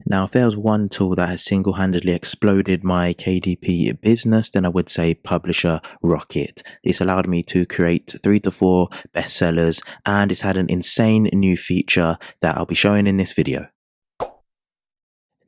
Now, if there was one tool that has single-handedly exploded my KDP business, then I would say Publisher Rocket. It's allowed me to create 3 to 4 bestsellers, and it's had an insane new feature that I'll be showing in this video.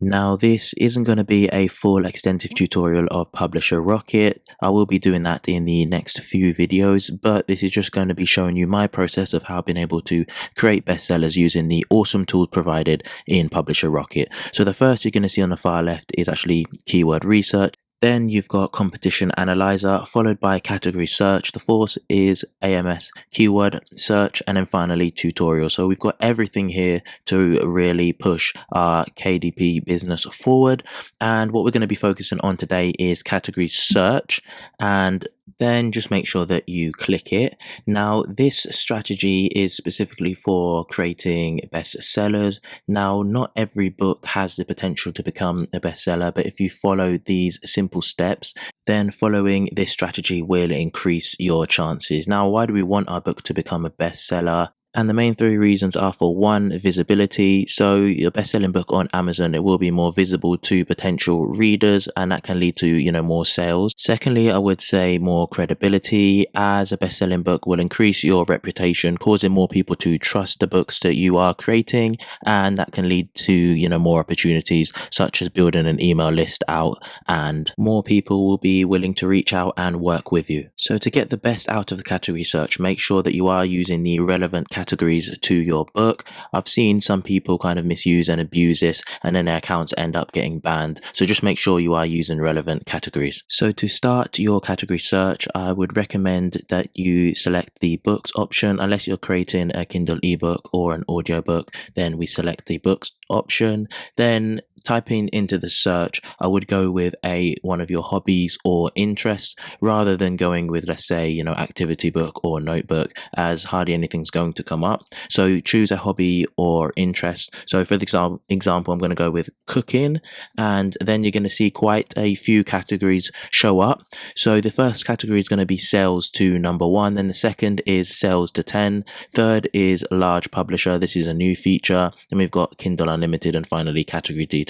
Now, this isn't going to be a full extensive tutorial of Publisher Rocket. I will be doing that in the next few videos, but this is just going to be showing you my process of how I've been able to create bestsellers using the awesome tools provided in Publisher Rocket. So the first you're going to see on the far left is actually keyword research. Then you've got competition analyzer, followed by category search. The fourth is AMS keyword search, and then finally tutorial. So we've got everything here to really push our KDP business forward. And what we're going to be focusing on today is category search, and then just make sure that you click it. Now, this strategy is specifically for creating bestsellers. Now, not every book has the potential to become a bestseller, but if you follow these simple steps, then following this strategy will increase your chances. Now, why do we want our book to become a bestseller? And the main 3 reasons are, for one, visibility. So your best-selling book on Amazon, it will be more visible to potential readers, and that can lead to, more sales. Secondly, I would say more credibility, as a best-selling book will increase your reputation, causing more people to trust the books that you are creating, and that can lead to, more opportunities, such as building an email list out, and more people will be willing to reach out and work with you. So to get the best out of the category search, make sure that you are using the relevant categories to your book. I've seen some people kind of misuse and abuse this, and then their accounts end up getting banned. So just make sure you are using relevant categories. So to start your category search, I would recommend that you select the books option. Unless you're creating a Kindle ebook or an audiobook, then we select the books option. Then typing into the search, I would go with one of your hobbies or interests, rather than going with, let's say, activity book or notebook, as hardly anything's going to come up. So choose a hobby or interest. So for the example, I'm going to go with cooking, and then you're going to see quite a few categories show up. So the first category is going to be sales to number 1, then the second is sales to 10, third is large publisher. This is a new feature. Then we've got Kindle Unlimited, and finally category details,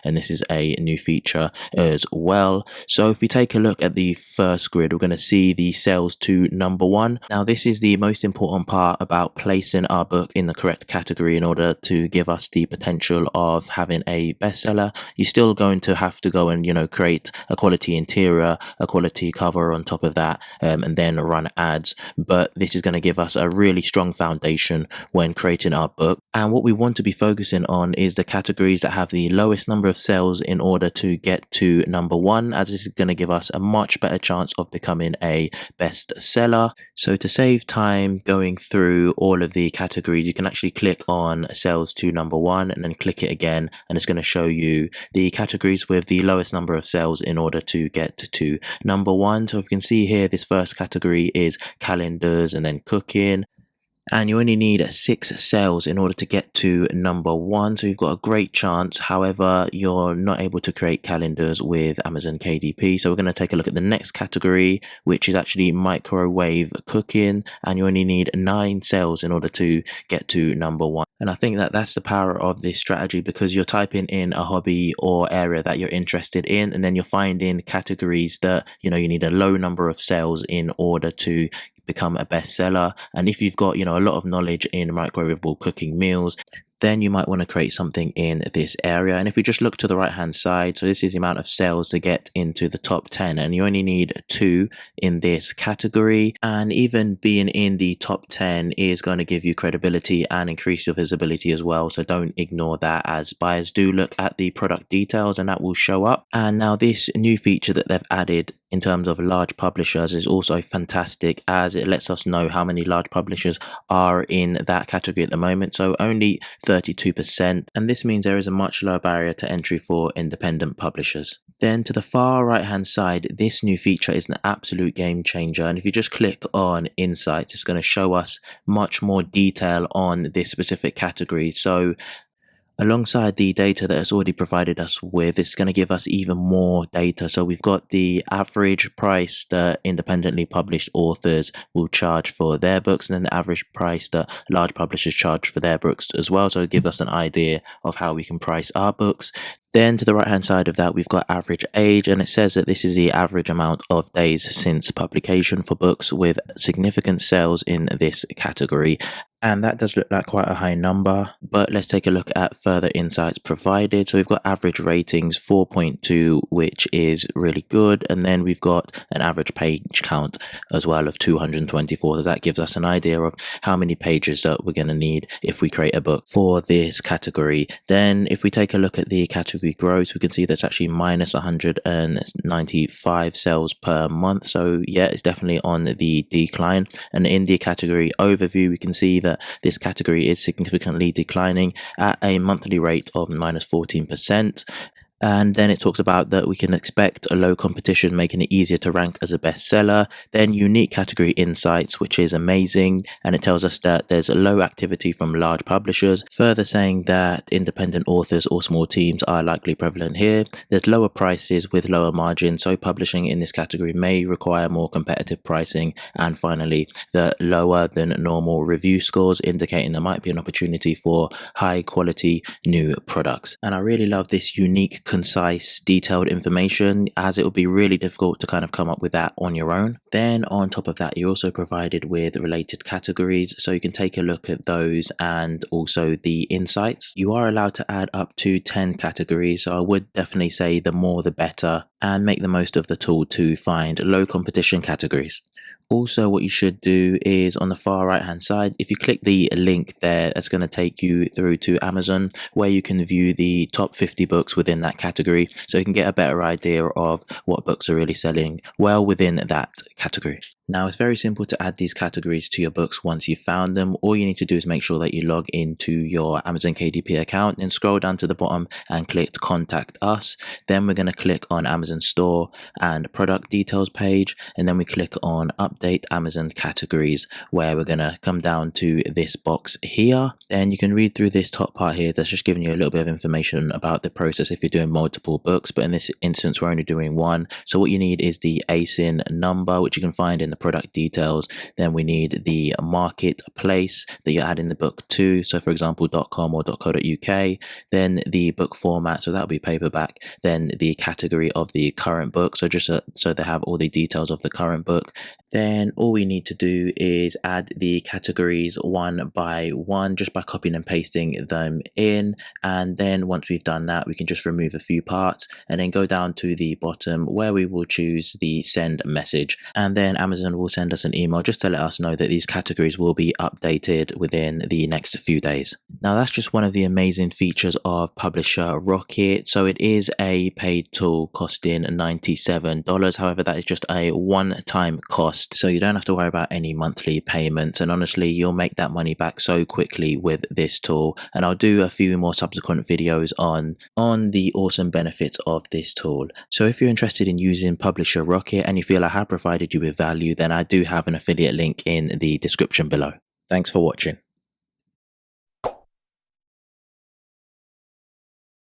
and this is a new feature as well. So if we take a look at the first grid, we're going to see the sales to number 1. Now, this is the most important part about placing our book in the correct category in order to give us the potential of having a bestseller. You're still going to have to go and create a quality interior, a quality cover on top of that, and then run ads. But this is going to give us a really strong foundation when creating our book. And what we want to be focusing on is the categories that have the lowest number of sales in order to get to number 1, as this is going to give us a much better chance of becoming a bestseller. So to save time going through all of the categories, you can actually click on sales to number 1 and then click it again, and it's going to show you the categories with the lowest number of sales in order to get to number 1. So if you can see here, this first category is calendars and then cooking. And you only need 6 sales in order to get to number 1. So you've got a great chance. However, you're not able to create calendars with Amazon KDP. So we're going to take a look at the next category, which is actually microwave cooking. And you only need 9 sales in order to get to number 1. And I think that that's the power of this strategy, because you're typing in a hobby or area that you're interested in, and then you're finding categories that, you need a low number of sales in order to become a bestseller. And if you've got, a lot of knowledge in microwavable cooking meals, then you might want to create something in this area. And if we just look to the right hand side, so this is the amount of sales to get into the top 10, and you only need 2 in this category. And even being in the top 10 is going to give you credibility and increase your visibility as well. So don't ignore that, as buyers do look at the product details, and that will show up. And now this new feature that they've added in terms of large publishers is also fantastic, as it lets us know how many large publishers are in that category at the moment. So only 32%, and this means there is a much lower barrier to entry for independent publishers. Then to the far right hand side, this new feature is an absolute game changer, and if you just click on insights, it's going to show us much more detail on this specific category. So Alongside the data that it's already provided us with, it's going to give us even more data. So we've got the average price that independently published authors will charge for their books, and then the average price that large publishers charge for their books as well. So it gives us an idea of how we can price our books. Then to the right hand side of that, we've got average age, and it says that this is the average amount of days since publication for books with significant sales in this category. And that does look like quite a high number, but let's take a look at further insights provided. So we've got average ratings 4.2, which is really good. And then we've got an average page count as well of 224. So that gives us an idea of how many pages that we're going to need if we create a book for this category. Then if we take a look at the category growth, we can see that's actually minus 195 sales per month. So yeah, it's definitely on the decline. And in the category overview, we can see that this category is significantly declining at a monthly rate of minus 14%. And then it talks about that we can expect a low competition, making it easier to rank as a bestseller. Then unique category insights, which is amazing. And it tells us that there's a low activity from large publishers, further saying that independent authors or small teams are likely prevalent here. There's lower prices with lower margins, so publishing in this category may require more competitive pricing. And finally, the lower than normal review scores, indicating there might be an opportunity for high quality new products. And I really love this unique, concise, detailed information, as it would be really difficult to kind of come up with that on your own. Then on top of that, you're also provided with related categories, so you can take a look at those and also the insights. You are allowed to add up to 10 categories, so I would definitely say the more the better, and make the most of the tool to find low competition categories. Also, what you should do is on the far right hand side, if you click the link there, that's going to take you through to Amazon, where you can view the top 50 books within that category, so you can get a better idea of what books are really selling well within that category. Now, it's very simple to add these categories to your books once you've found them. All you need to do is make sure that you log into your Amazon KDP account and scroll down to the bottom and click Contact Us. Then we're going to click on Amazon Store and Product Details page, and then we click on Update Amazon Categories, where we're going to come down to this box here. Then you can read through this top part here that's just giving you a little bit of information about the process if you're doing multiple books, but in this instance we're only doing one. So what you need is the ASIN number, which you can find in the product details. Then we need the marketplace that you're adding the book to, so for example .com or .co.uk. Then the book format, so that'll be paperback. Then the category of the current book, so just so they have all the details of the current book. Then all we need to do is add the categories one by one, just by copying and pasting them in. And then once we've done that, we can just remove a few parts and then go down to the bottom where we will choose the send message. And then Amazon will send us an email just to let us know that these categories will be updated within the next few days. Now, that's just one of the amazing features of Publisher Rocket. So it is a paid tool costing $97. However, that is just a one-time cost, so you don't have to worry about any monthly payments. And honestly, you'll make that money back so quickly with this tool. And I'll do a few more subsequent videos on the awesome benefits of this tool. So if you're interested in using Publisher Rocket and you feel I have provided you with value, then I do have an affiliate link in the description below. Thanks for watching.